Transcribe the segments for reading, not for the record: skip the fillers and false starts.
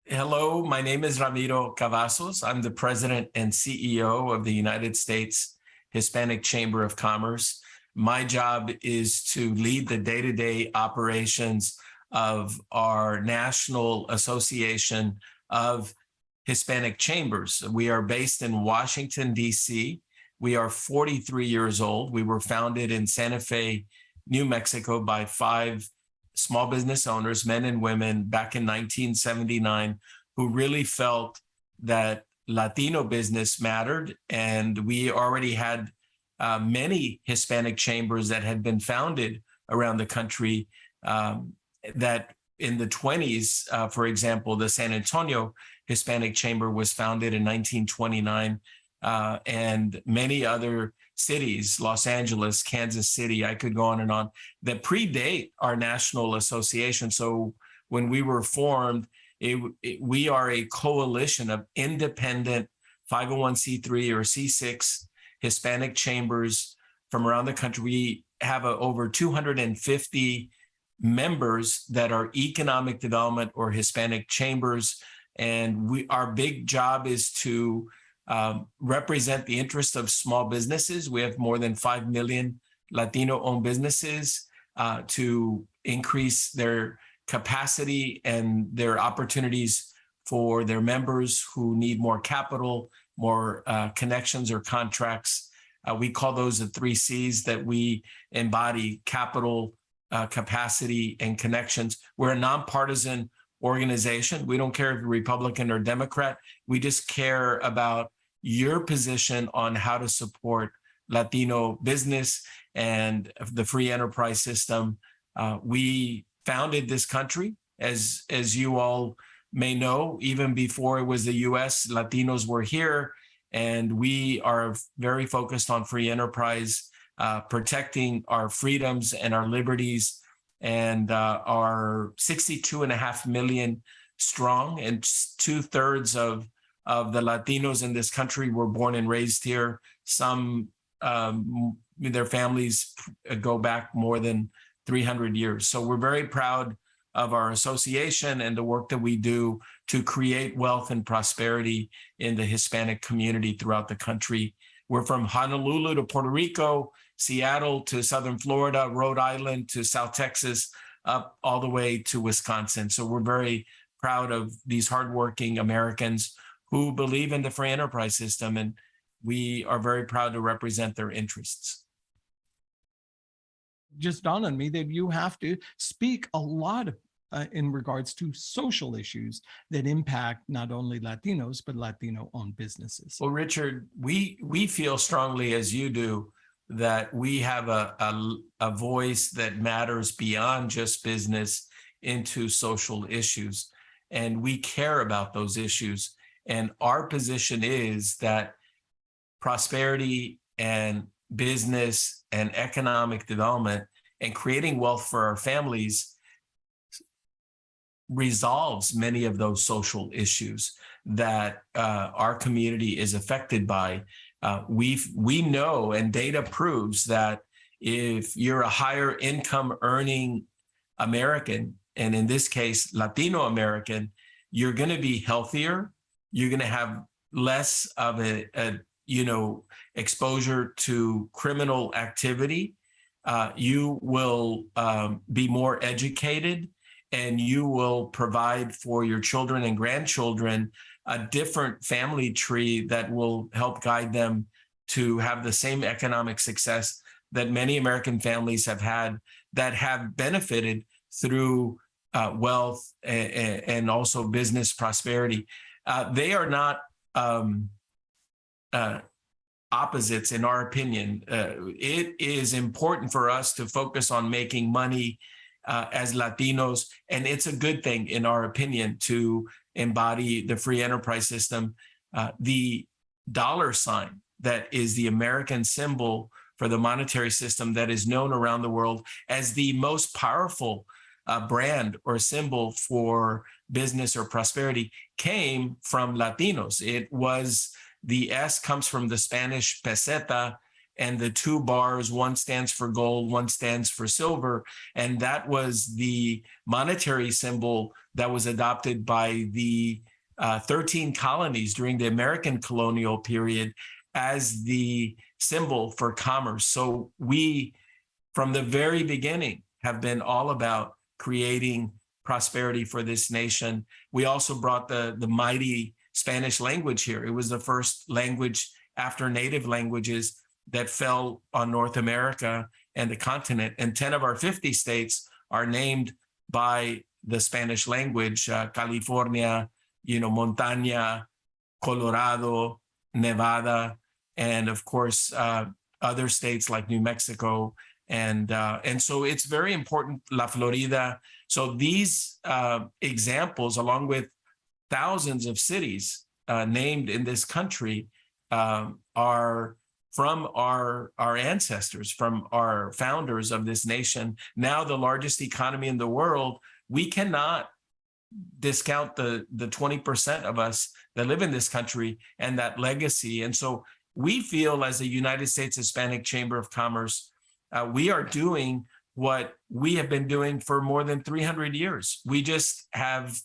Hello, my name is Ramiro Cavazos. I'm the president and CEO of the United States Hispanic Chamber of Commerce. My job is to lead the day-to-day operations of our National Association of Hispanic Chambers. We are based in Washington, D.C. We are 43 years old. We were founded in Santa Fe, New Mexico by 5 small business owners, men and women, back in 1979, who really felt that Latino business mattered. And we already had many Hispanic chambers that had been founded around the country that in the 20s, for example, the San Antonio Hispanic Chamber was founded in 1929, and many other cities, Los Angeles, Kansas City, I could go on, that predate our national association. So when we were formed, we are a coalition of independent 501c3 or C6 Hispanic chambers from around the country. We have over 250 members that are economic development or Hispanic chambers. And our big job is to represent the interest of small businesses. We have more than 5 million Latino-owned businesses to increase their capacity and their opportunities for their members who need more capital, more connections or contracts. We call those the 3 C's that we embody: capital, capacity, and connections. We're a nonpartisan organization. We don't care if you're Republican or Democrat. We just care about your position on how to support Latino business and the free enterprise system. We founded this country, as you all may know, even before it was the U.S., Latinos were here, and we are very focused on free enterprise, protecting our freedoms and our liberties, and are 62.5 million strong, and 2/3 of the Latinos in this country were born and raised here. Some, their families go back more than 300 years. So we're very proud of our association and the work that we do to create wealth and prosperity in the Hispanic community throughout the country. We're from Honolulu to Puerto Rico, Seattle to Southern Florida, Rhode Island to South Texas, up all the way to Wisconsin. So we're very proud of these hardworking Americans who believe in the free enterprise system, and we are very proud to represent their interests. Just dawned on me that you have to speak a lot in regards to social issues that impact not only Latinos, but Latino-owned businesses. Well, Richard, we feel strongly, as you do, that we have a voice that matters beyond just business into social issues, and we care about those issues. And our position is that prosperity and business and economic development and creating wealth for our families resolves many of those social issues that our community is affected by. We know, and data proves, that if you're a higher income earning American, and in this case, Latino American, you're going to be healthier. You're going to have less of a exposure to criminal activity. You will be more educated, and you will provide for your children and grandchildren a different family tree that will help guide them to have the same economic success that many American families have had, that have benefited through wealth and also business prosperity. They are not opposites, in our opinion. It is important for us to focus on making money as Latinos, and it's a good thing, in our opinion, to embody the free enterprise system. The dollar sign that is the American symbol for the monetary system, that is known around the world as the most powerful brand or symbol for business or prosperity, came from Latinos. It was, the S comes from the Spanish peseta, and the two bars, one stands for gold, one stands for silver. And that was the monetary symbol that was adopted by the 13 colonies during the American colonial period as the symbol for commerce. So we, from the very beginning, have been all about creating prosperity for this nation. We also brought the mighty Spanish language here. It was the first language after native languages that fell on North America and the continent. And 10 of our 50 states are named by the Spanish language, California, Montaña, Colorado, Nevada, and of course, other states like New Mexico. And so it's very important, La Florida. So these examples, along with thousands of cities named in this country, are from our ancestors, from our founders of this nation, now the largest economy in the world. We cannot discount the 20% of us that live in this country and that legacy. And so we feel, as the United States Hispanic Chamber of Commerce, we are doing what we have been doing for more than 300 years. We just have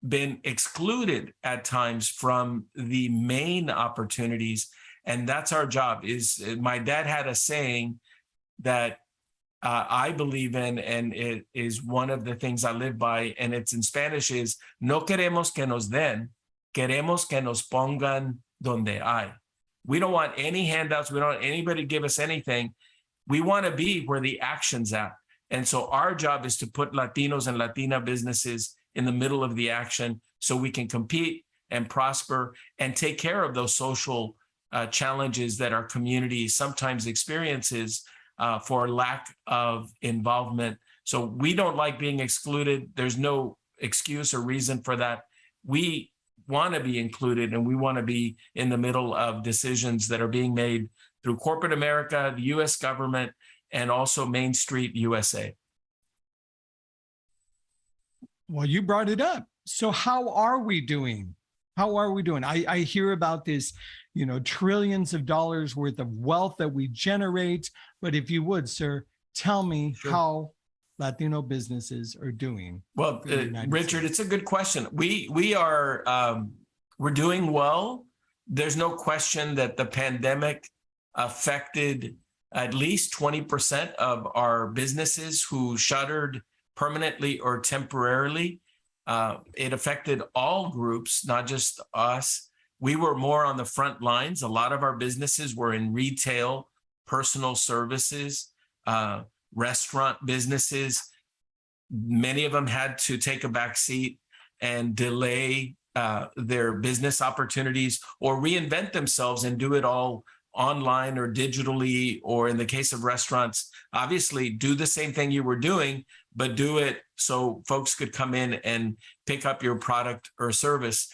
been excluded at times from the main opportunities. And that's our job. My dad had a saying that I believe in, and it is one of the things I live by, and it's in Spanish, is no queremos que nos den, queremos que nos pongan donde hay. We don't want any handouts. We don't want anybody to give us anything. We want to be where the action's at. And so our job is to put Latinos and Latina businesses in the middle of the action so we can compete and prosper and take care of those social challenges that our community sometimes experiences for lack of involvement. So we don't like being excluded. There's no excuse or reason for that. We want to be included, and we want to be in the middle of decisions that are being made through corporate America, the U.S. government, and also Main Street USA. Well, you brought it up. So how are we doing? How are we doing? I hear about this, trillions of dollars worth of wealth that we generate. But if you would, sir, tell me how Latino businesses are doing. Well, Richard, it's a good question. We are we're doing well. There's no question that the pandemic affected at least 20% of our businesses who shuttered permanently or temporarily. It affected all groups, not just us. We were more on the front lines. A lot of our businesses were in retail, personal services, restaurant businesses. Many of them had to take a back seat and delay their business opportunities or reinvent themselves and do it all online or digitally, or in the case of restaurants, obviously do the same thing you were doing, but do it so folks could come in and pick up your product or service.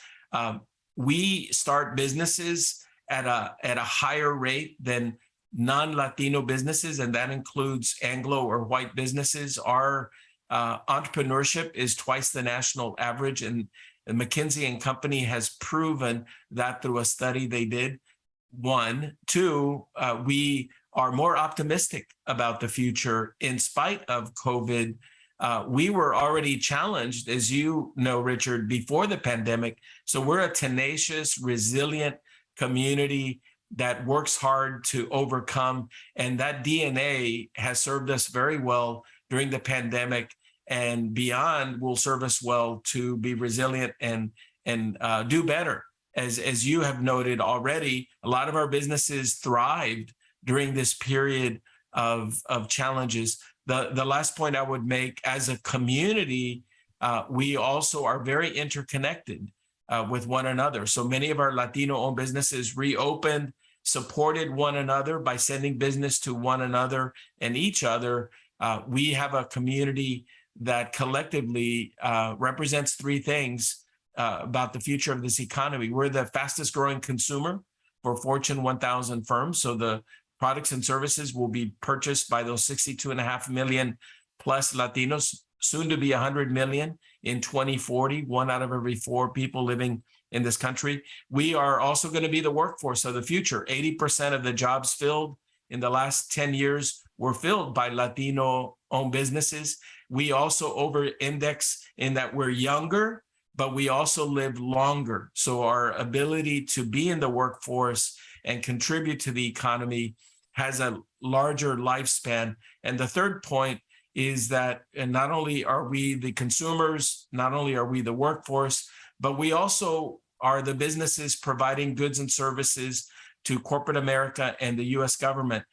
We start businesses at a higher rate than non-Latino businesses, and that includes Anglo or white businesses. Our entrepreneurship is twice the national average, and McKinsey and Company has proven that through a study they did. One, two, we are more optimistic about the future in spite of COVID. We were already challenged, as you know, Richard, before the pandemic. So we're a tenacious, resilient community that works hard to overcome. And that DNA has served us very well during the pandemic, and beyond will serve us well to be resilient and do better. As you have noted already, a lot of our businesses thrived during this period of challenges. The last point I would make, as a community, we also are very interconnected with one another. So many of our Latino-owned businesses reopened, supported one another by sending business to one another and each other. We have a community that collectively represents three things about the future of this economy. We're the fastest growing consumer for Fortune 1000 firms. So the products and services will be purchased by those 62.5 million plus Latinos, soon to be 100 million in 2040, 1 out of every 4 people living in this country. We are also going to be the workforce of the future. 80% of the jobs filled in the last 10 years were filled by Latino-owned businesses. We also over-index in that we're younger, but we also live longer. So our ability to be in the workforce and contribute to the economy has a larger lifespan. And the third point is that not only are we the consumers, not only are we the workforce, but we also are the businesses providing goods and services to corporate America and the US government.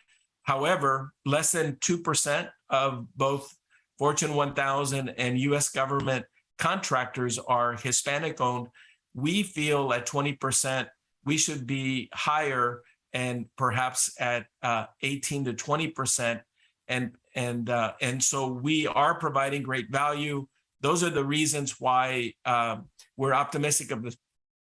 However, less than 2% of both Fortune 1000 and US government contractors are Hispanic owned. We feel at 20%, we should be higher and perhaps at 18 to 20%. And so we are providing great value. Those are the reasons why we're optimistic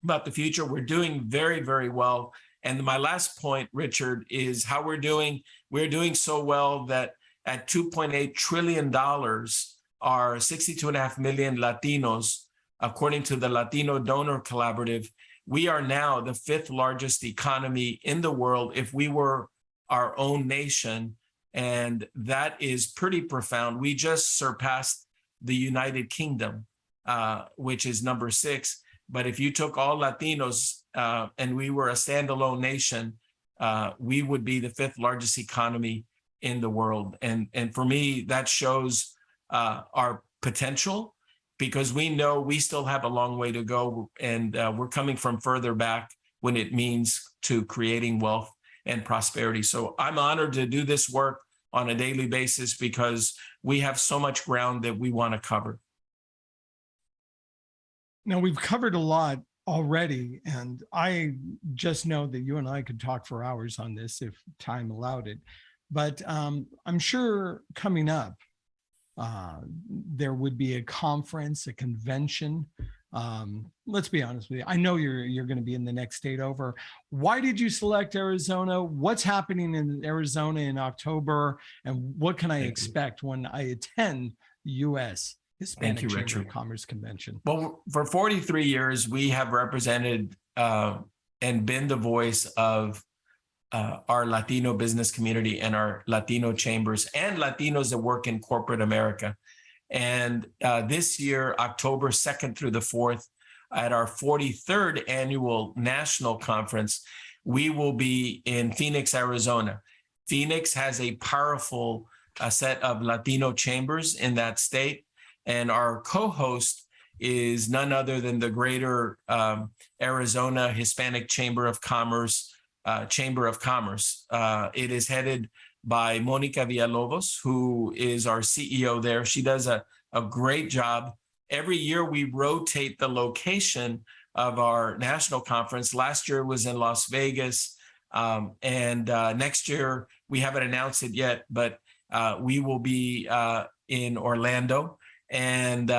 about the future. We're doing very, very well. And my last point, Richard, is how we're doing. We're doing so well that at $2.8 trillion, are 62.5 million Latinos, according to the Latino Donor Collaborative. We are now the 5th largest economy in the world if we were our own nation. And that is pretty profound. We just surpassed the United Kingdom, which is number 6. But if you took all Latinos and we were a standalone nation, we would be the 5th largest economy in the world. And for me, that shows our potential, because we know we still have a long way to go, and we're coming from further back when it means to creating wealth and prosperity. So I'm honored to do this work on a daily basis because we have so much ground that we want to cover. Now, we've covered a lot already, and I just know that you and I could talk for hours on this if time allowed it. But I'm sure coming up, there would be a conference, a convention. Let's be honest with you. I know you're going to be in the next state over. Why did you select Arizona? What's happening in Arizona in October? And what can I expect when I attend the U.S. Hispanic Chamber of Commerce Convention? Well, for 43 years, we have represented and been the voice of our Latino business community and our Latino chambers and Latinos that work in corporate America. And this year, October 2nd through the 4th, at our 43rd annual national conference, we will be in Phoenix, Arizona. Phoenix has a powerful set of Latino chambers in that state. And our co-host is none other than the Greater Arizona Hispanic Chamber of Commerce. It is headed by Monica Villalobos, who is our CEO there. She does a great job. Every year we rotate the location of our national conference. Last year was in Las Vegas, and next year we haven't announced it yet, but we will be in Orlando. And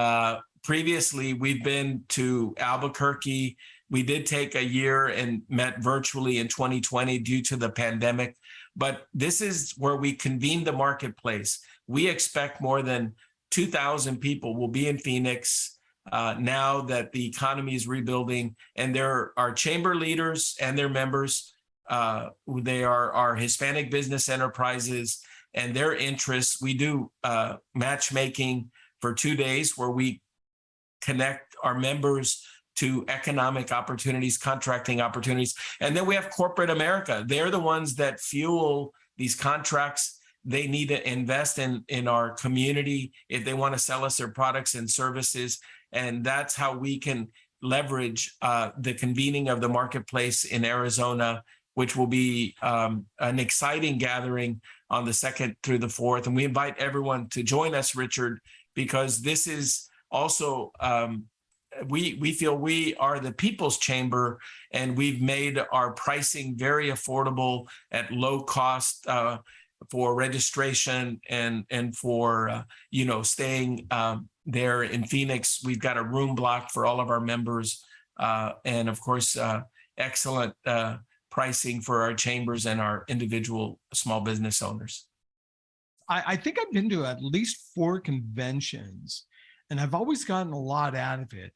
previously we've been to Albuquerque. We did take a year and met virtually in 2020 due to the pandemic, but this is where we convene the marketplace. We expect more than 2,000 people will be in Phoenix now that the economy is rebuilding, and there are chamber leaders and their members. They are our Hispanic business enterprises and their interests. We do matchmaking for 2 days where we connect our members to economic opportunities, contracting opportunities. And then we have corporate America. They're the ones that fuel these contracts. They need to invest in our community if they want to sell us their products and services. And that's how we can leverage the convening of the marketplace in Arizona, which will be an exciting gathering on the 2nd through the 4th. And we invite everyone to join us, Richard, because this is also, we feel we are the people's chamber, and we've made our pricing very affordable at low cost for registration and for staying there in Phoenix. We've got a room block for all of our members, and of course excellent pricing for our chambers and our individual small business owners. I think I've been to at least 4 conventions, and I've always gotten a lot out of it.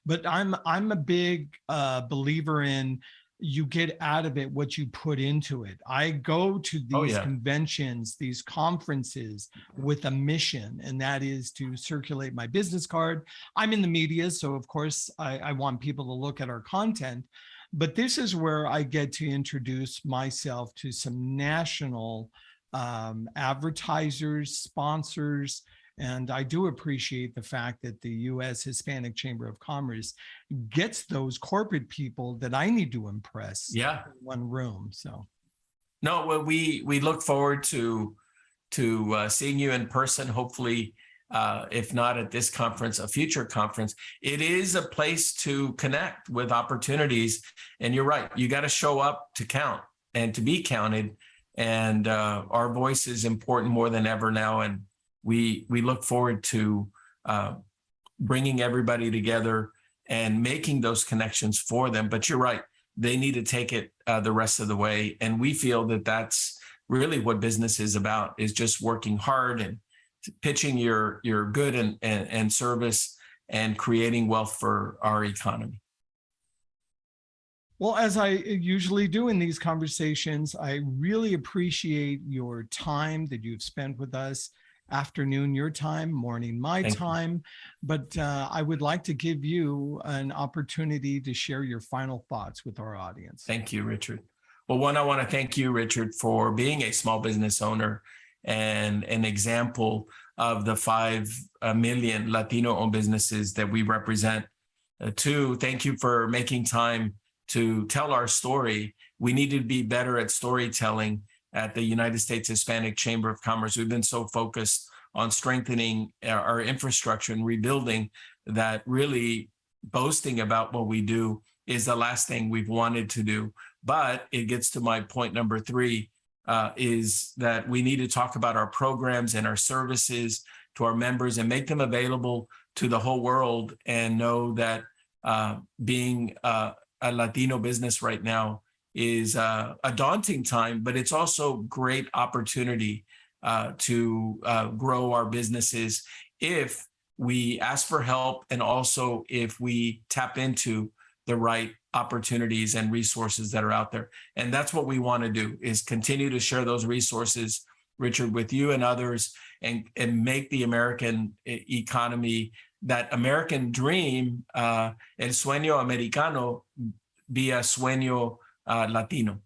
But I'm a big believer in you get out of it what you put into it. I go to these conventions, these conferences with a mission, and that is to circulate my business card. I'm in the media, so of course I want people to look at our content, but this is where I get to introduce myself to some national advertisers, sponsors. And I do appreciate the fact that the U.S. Hispanic Chamber of Commerce gets those corporate people that I need to impress in one room. So, no, well, we look forward to seeing you in person. Hopefully, if not at this conference, a future conference. It is a place to connect with opportunities. And you're right, you got to show up to count and to be counted. And our voice is important more than ever now. And we look forward to bringing everybody together and making those connections for them. But you're right, they need to take it the rest of the way. And we feel that that's really what business is about, is just working hard and pitching your good and service and creating wealth for our economy. Well, as I usually do in these conversations, I really appreciate your time that you've spent with us. Afternoon your time, morning my time. But I would like to give you an opportunity to share your final thoughts with our audience. Thank you, Richard. Well, one, I want to thank you, Richard, for being a small business owner and an example of the 5 million Latino-owned businesses that we represent. Two, thank you for making time to tell our story. We need to be better at storytelling at the United States Hispanic Chamber of Commerce. We've been so focused on strengthening our infrastructure and rebuilding that really boasting about what we do is the last thing we've wanted to do. But it gets to my point number 3, is that we need to talk about our programs and our services to our members and make them available to the whole world, and know that being a Latino business right now is a daunting time, but it's also great opportunity to grow our businesses if we ask for help, and also if we tap into the right opportunities and resources that are out there. And that's what we want to do, is continue to share those resources, Richard, with you and others, and make the American economy, that American dream, el sueño americano, be a sueño Latino.